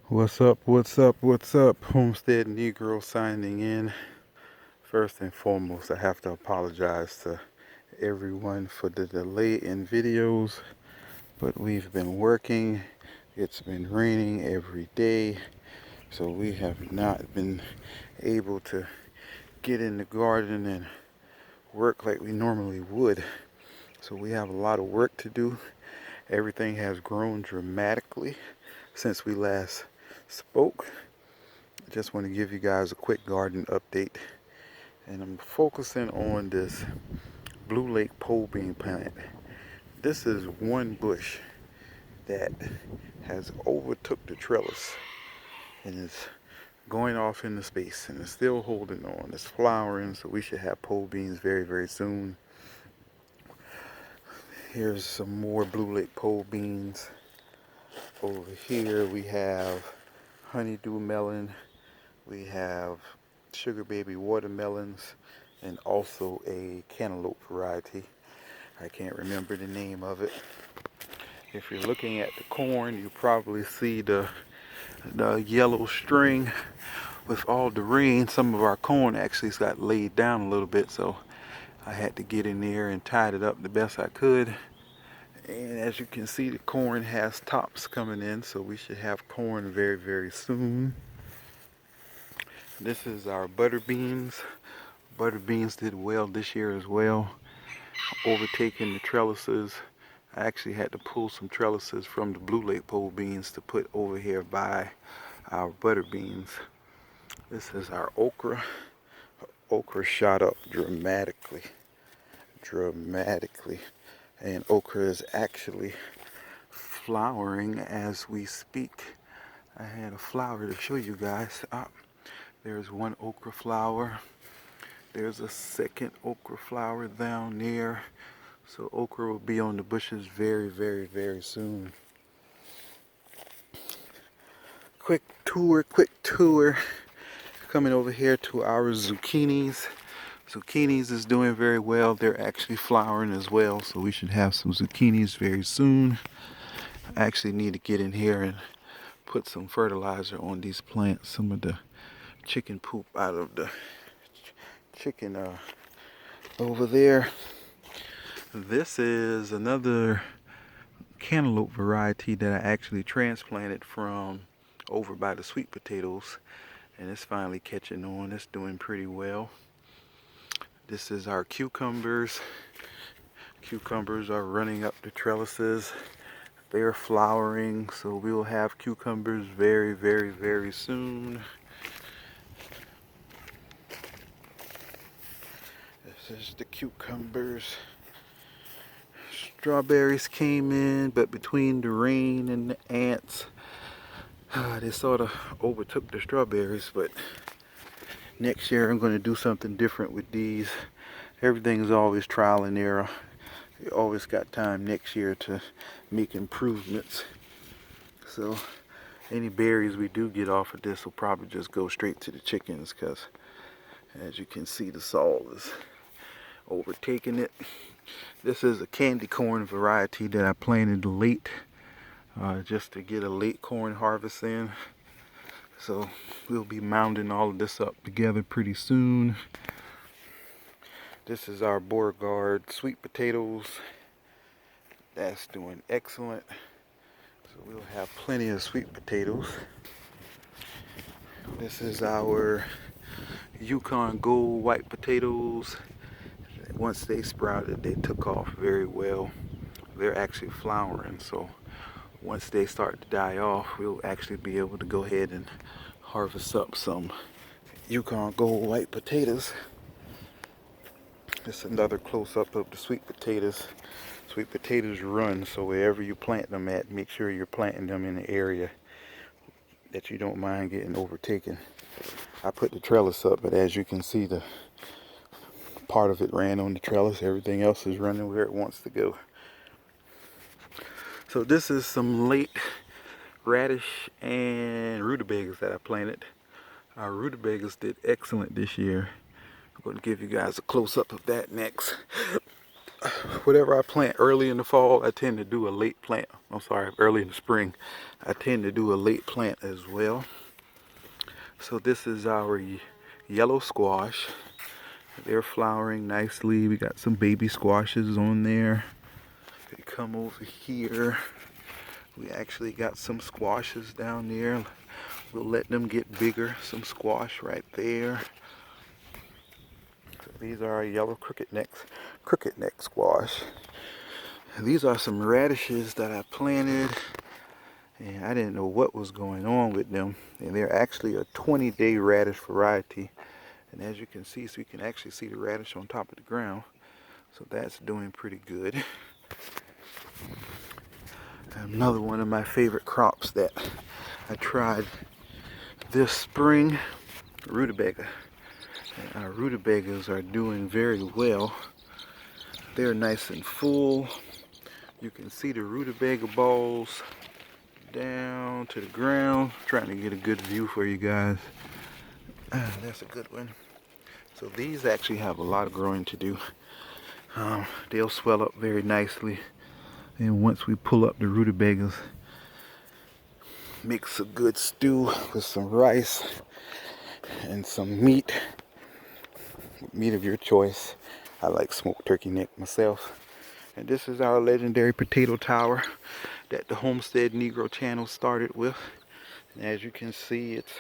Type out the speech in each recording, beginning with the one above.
What's up, what's up, what's up? Homestead Negro signing in. First and foremost, I have to apologize to everyone for the delay in videos, but we've been working. It's been raining every day, so we have not been able to get in the garden and work like we normally would. So we have a lot of work to do. Everything has grown dramatically since we last spoke. I just want to give you guys a quick garden update, and I'm focusing on this Blue Lake pole bean plant. This is one bush that has overtook the trellis and is going off into space, and it's still holding on. It's flowering, so we should have pole beans very soon. Here's some more Blue Lake pole beans. Over here we have honeydew melon. We have sugar baby watermelons, and also a cantaloupe variety. I can't remember the name of it. If you're looking at the corn, you probably see the yellow string. With all the rain, some of our corn actually got laid down a little bit, so I had to get in there and tied it up the best I could. And as you can see, the corn has tops coming in, so we should have corn very soon. This is our butter beans. Butter beans did well this year as well, overtaking the trellises. I actually had to pull some trellises from the Blue Lake pole beans to put over here by our butter beans. This is our okra. Okra shot up dramatically. And okra is actually flowering as we speak. I had a flower to show you guys. There's one okra flower. There's a second okra flower down there. So okra will be on the bushes very soon. Quick tour. Coming over here to our zucchinis. Zucchinis is doing very well. They're actually flowering as well, so we should have some zucchinis very soon. I actually need to get in here and put some fertilizer on these plants. Some of the chicken poop out of the chicken over there. This is another cantaloupe variety that I actually transplanted from over by the sweet potatoes, and it's finally catching on. It's doing pretty well. This is our cucumbers. Cucumbers are running up the trellises. They are flowering, so we will have cucumbers very soon. This is the cucumbers. Strawberries came in, but between the rain and the ants, they sort of overtook the strawberries. But next year I'm going to do something different with these. Everything is always trial and error. You always got time next year to make improvements. So any berries we do get off of this will probably just go straight to the chickens, because as you can see, the fall is overtaking it. This is a candy corn variety that I planted late, just to get a late corn harvest in. So we'll be mounding all of this up together pretty soon. This is our Beauregard sweet potatoes. That's doing excellent. So we'll have plenty of sweet potatoes. This is our Yukon Gold white potatoes. Once they sprouted, they took off very well. They're actually flowering, so once they start to die off, we'll actually be able to go ahead and harvest up some Yukon Gold white potatoes. This is another close-up of the sweet potatoes. Sweet potatoes run, so wherever you plant them at, make sure you're planting them in an area that you don't mind getting overtaken. I put the trellis up, but as you can see, the part of it ran on the trellis. Everything else is running where it wants to go. So this is some late radish and rutabagas that I planted. Our rutabagas did excellent this year. I'm going to give you guys a close-up of that next. Whatever I plant early in the fall, I tend to do a late plant. I'm sorry, early in the spring, I tend to do a late plant as well. So this is our yellow squash. They're flowering nicely. We got some baby squashes on there. They come over here. We actually got some squashes down there. We'll let them get bigger. Some squash right there. So these are our yellow crooked neck squash. These are some radishes that I planted, and I didn't know what was going on with them. And they're actually a 20-day radish variety. And as you can see, so you can actually see the radish on top of the ground. So that's doing pretty good. Another one of my favorite crops that I tried this spring, rutabaga. And our rutabagas are doing very well. They're nice and full. You can see the rutabaga balls down to the ground. I'm trying to get a good view for you guys. That's a good one. So these actually have a lot of growing to do. They'll swell up very nicely. And once we pull up the rutabagas, mix a good stew with some rice and some meat. Meat of your choice. I like smoked turkey neck myself. And this is our legendary potato tower that the Homestead Negro channel started with. And as you can see, it's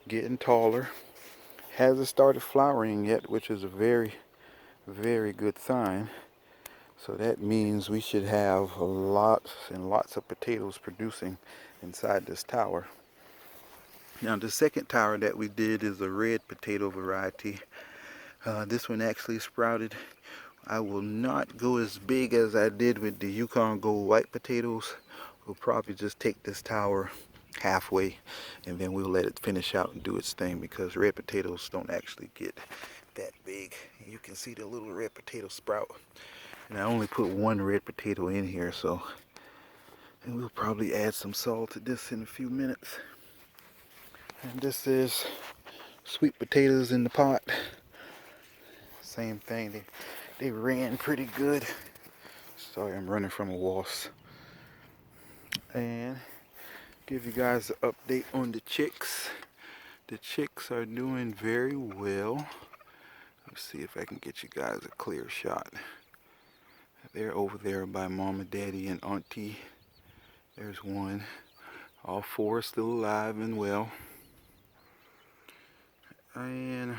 getting taller. Hasn't started flowering yet, which is a very, very good sign. So that means we should have lots and lots of potatoes producing inside this tower. Now the second tower that we did is a red potato variety. This one actually sprouted. I will not go as big as I did with the Yukon Gold white potatoes. We'll probably just take this tower halfway, and then we'll let it finish out and do its thing, because red potatoes don't actually get that big. You can see the little red potato sprout. And I only put one red potato in here, so, and we'll probably add some salt to this in a few minutes. And this is sweet potatoes in the pot. Same thing, they ran pretty good. Sorry, I'm running from a wasp. And give you guys an update on the chicks. The chicks are doing very well. Let's see if I can get you guys a clear shot. They're over there by Mama, Daddy, and Auntie. There's one. All four are still alive and well. And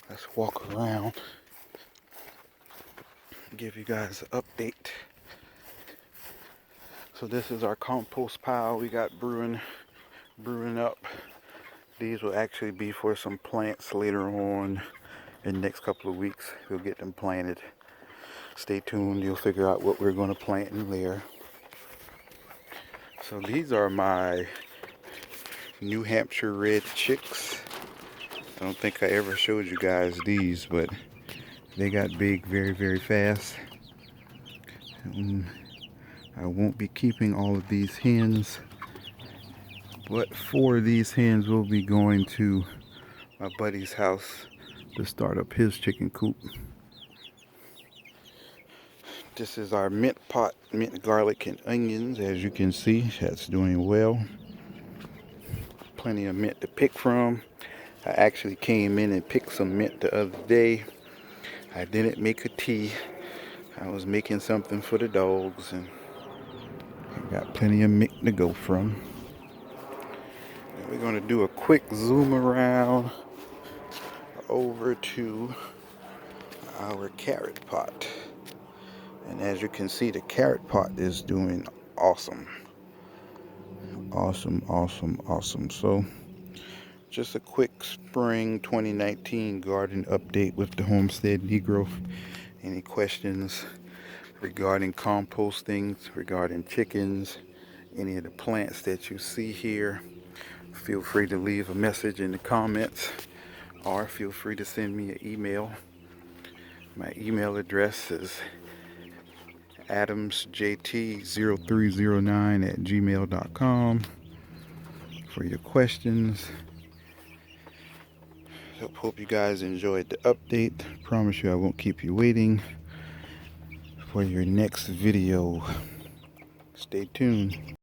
let's walk around, give you guys an update. So this is our compost pile we got brewing up. These will actually be for some plants later on in the next couple of weeks. We'll get them planted. Stay tuned, you'll figure out what we're going to plant in there. So these are my New Hampshire Red Chicks. I don't think I ever showed you guys these, but they got big very, very fast. And I won't be keeping all of these hens, but 4 of these hens will be going to my buddy's house to start up his chicken coop. This is our mint pot, mint garlic and onions. As you can see, that's doing well. Plenty of mint to pick from. I actually came in and picked some mint the other day. I didn't make a tea. I was making something for the dogs, and I got plenty of mint to go from. And we're going to do a quick zoom around over to our carrot pot. And as you can see, the carrot pot is doing awesome. Awesome. So just a quick spring 2019 garden update with the Homestead Negro. Any questions regarding composting, regarding chickens, any of the plants that you see here, feel free to leave a message in the comments, or feel free to send me an email. My email address is adamsjt0309@gmail.com for your questions. Hope you guys enjoyed the update. Promise you I won't keep you waiting for your next video. Stay tuned.